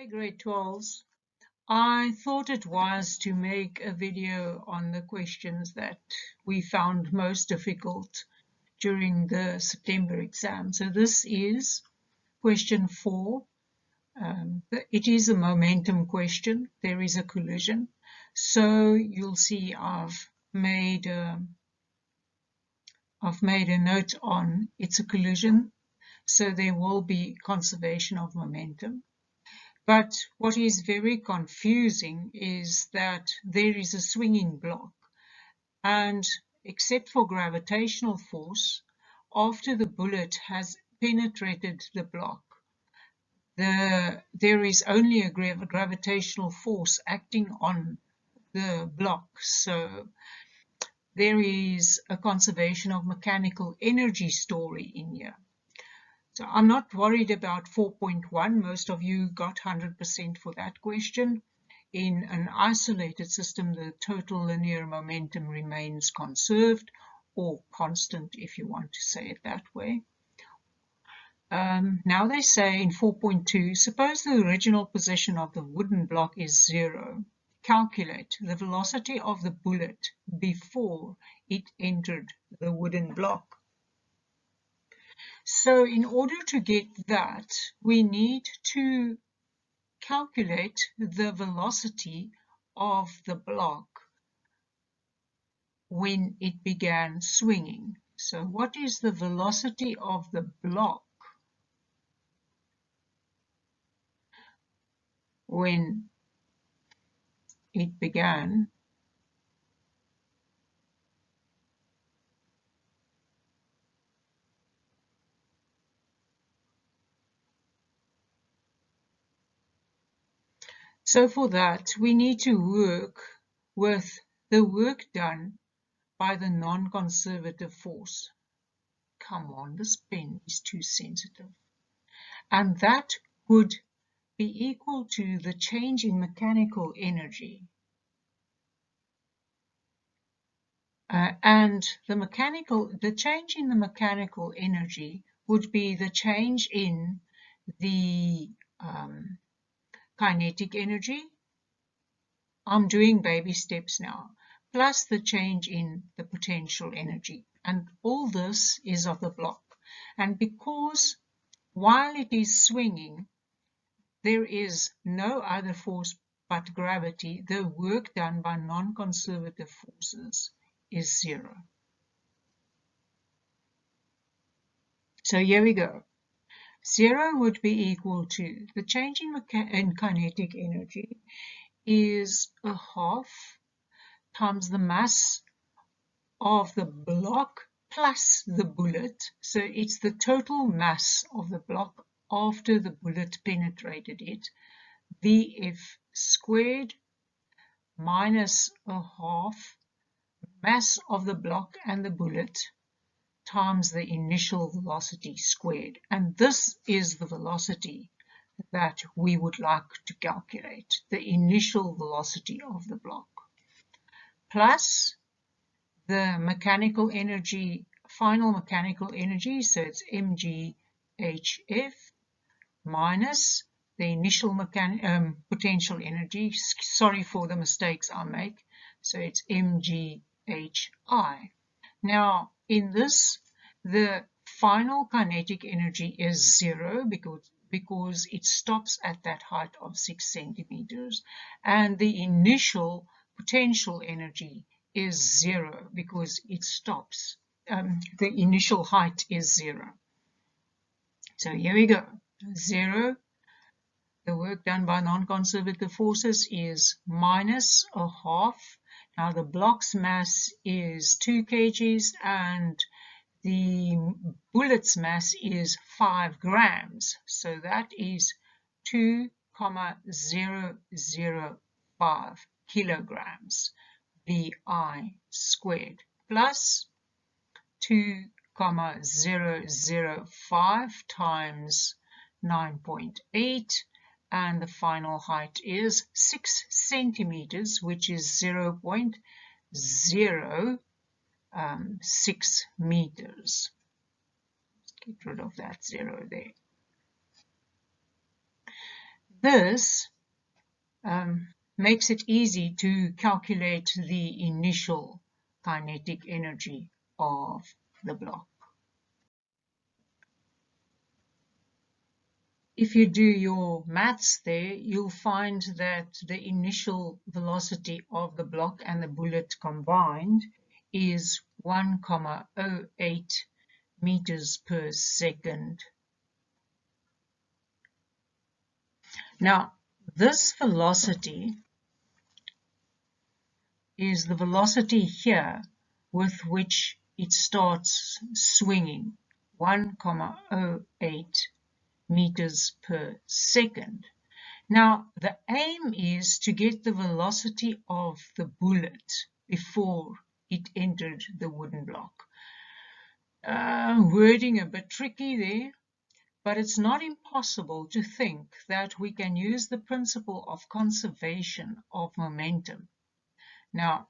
Hi grade 12s. I thought it wise to make a video on the questions that we found most difficult during the September exam. So this is question 4. It is a momentum question. There is a collision. So you'll see I've made a note on it's a collision. So there will be conservation of momentum. But what is very confusing is that there is a swinging block, and except for gravitational force, after the bullet has penetrated the block, there is only a gravitational force acting on the block. So there is a conservation of mechanical energy story in here. So I'm not worried about 4.1. Most of you got 100% for that question. In an isolated system, the total linear momentum remains conserved, or constant if you want to say it that way. Now they say in 4.2, suppose the original position of the wooden block is 0. Calculate the velocity of the bullet before it entered the wooden block. So in order to get that, we need to calculate the velocity of the block when it began swinging. So what is the velocity of the block when it began So for that, we need to work with the work done by the non-conservative force. Come on, this pen is too sensitive. And that would be equal to the change in mechanical energy. And the change in the mechanical energy would be the change in the kinetic energy. I'm doing baby steps now, plus the change in the potential energy. And all this is of the block. And because while it is swinging, there is no other force but gravity, the work done by non-conservative forces is 0. So here we go. 0 would be equal to the change in kinetic energy is a half times the mass of the block plus the bullet. So it's the total mass of the block after the bullet penetrated it, Vf squared minus a half mass of the block and the bullet times the initial velocity squared. And this is the velocity that we would like to calculate, the initial velocity of the block, plus the mechanical energy, final mechanical energy, so it's mgHf, minus the initial potential energy, sorry for the mistakes I make, so it's mgHi. Now in this, the final kinetic energy is 0 because it stops at that height of 6 centimeters, and the initial potential energy is 0 because it stops. The initial height is 0. So here we go. 0. The work done by non-conservative forces is minus a half. Now the block's mass is 2 kgs and the bullet's mass is 5 grams. So that is 2,005 kilograms VI squared plus 2,005 times 9.8, and the final height is 6 centimeters, which is 0.06 meters. Let's get rid of that 0 there. this makes it easy to calculate the initial kinetic energy of the block. If you do your maths there, you'll find that the initial velocity of the block and the bullet combined is 1,08 meters per second. Now, this velocity is the velocity here with which it starts swinging, 1,08 meters per second. Now, the aim is to get the velocity of the bullet before it entered the wooden block. Wording a bit tricky there, but it's not impossible to think that we can use the principle of conservation of momentum. Now,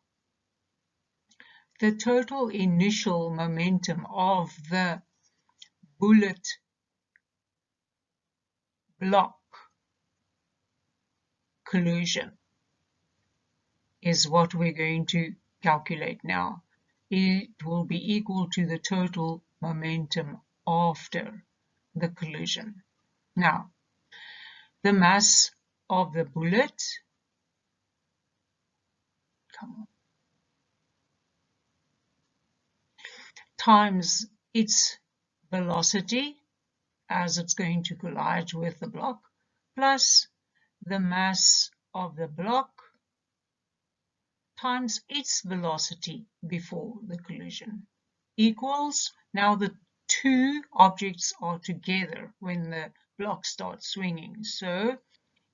the total initial momentum of the bullet block collision is what we're going to calculate now. It will be equal to the total momentum after the collision. Now, the mass of the bullet, times its velocity as it's going to collide with the block, plus the mass of the block times its velocity before the collision, equals, now the two objects are together when the block starts swinging, so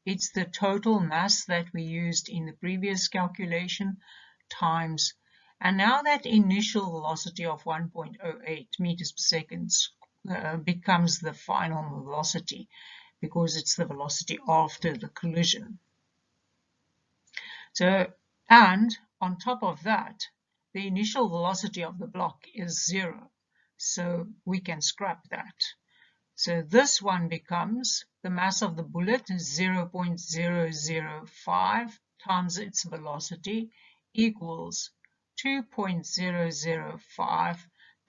it's the total mass that we used in the previous calculation times, and now that initial velocity of 1.08 meters per second becomes the final velocity because it's the velocity after the collision. So, and on top of that, the initial velocity of the block is 0, so we can scrap that. So this one becomes the mass of the bullet is 0.005 times its velocity equals 2.005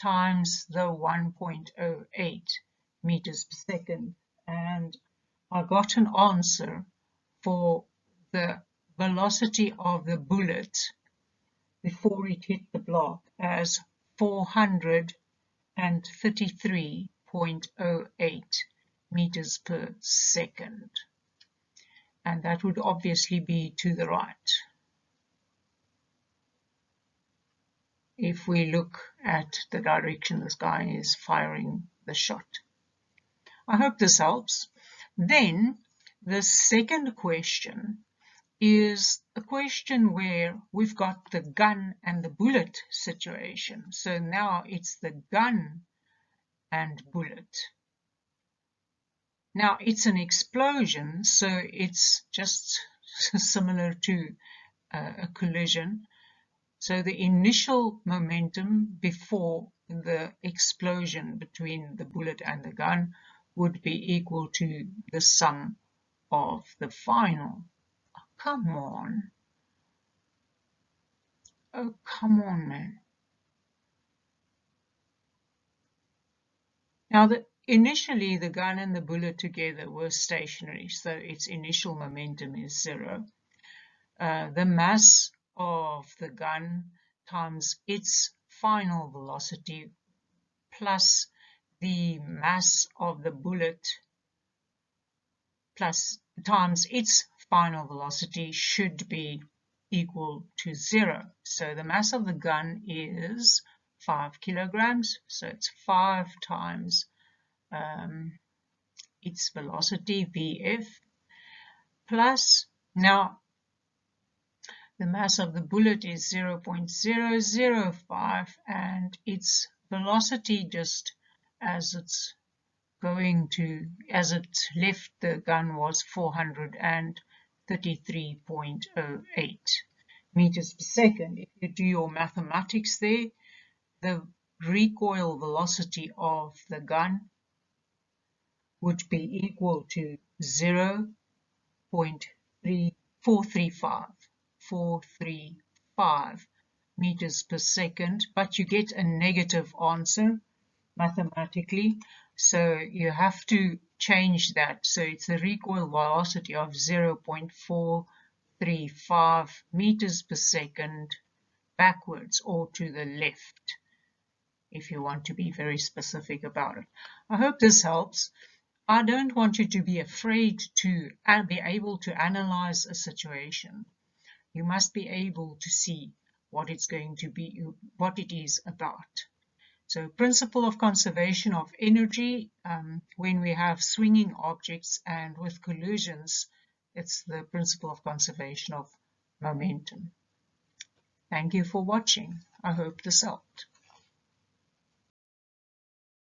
times the 1.08 meters per second. And I got an answer for the velocity of the bullet before it hit the block as 433.08 meters per second. And that would obviously be to the right. If we look at the direction this guy is firing the shot. I hope this helps. Then the second question is a question where we've got the gun and the bullet situation. So now it's the gun and bullet. Now it's an explosion, so it's just similar to a collision. So the initial momentum before the explosion between the bullet and the gun would be equal to the sum of the final. Oh, come on. Oh, come on, man. Now, initially the gun and the bullet together were stationary, so its initial momentum is 0. The mass of the gun times its final velocity plus the mass of the bullet plus times its final velocity should be equal to 0. So the mass of the gun is 5 kilograms, so it's 5 times its velocity, Vf, plus, now the mass of the bullet is 0.005 and its velocity just as it's going to, as it left the gun was 433.08 meters per second. If you do your mathematics there, the recoil velocity of the gun would be equal to 0 435 meters per second, but you get a negative answer mathematically, so you have to change that. So it's a recoil velocity of 0.435 meters per second backwards or to the left, if you want to be very specific about it. I hope this helps. I don't want you to be afraid to be able to analyze a situation. You must be able to see what it's going to be, what it is about. So principle of conservation of energy, when we have swinging objects and with collisions, it's the principle of conservation of momentum. Thank you for watching. I hope this helped.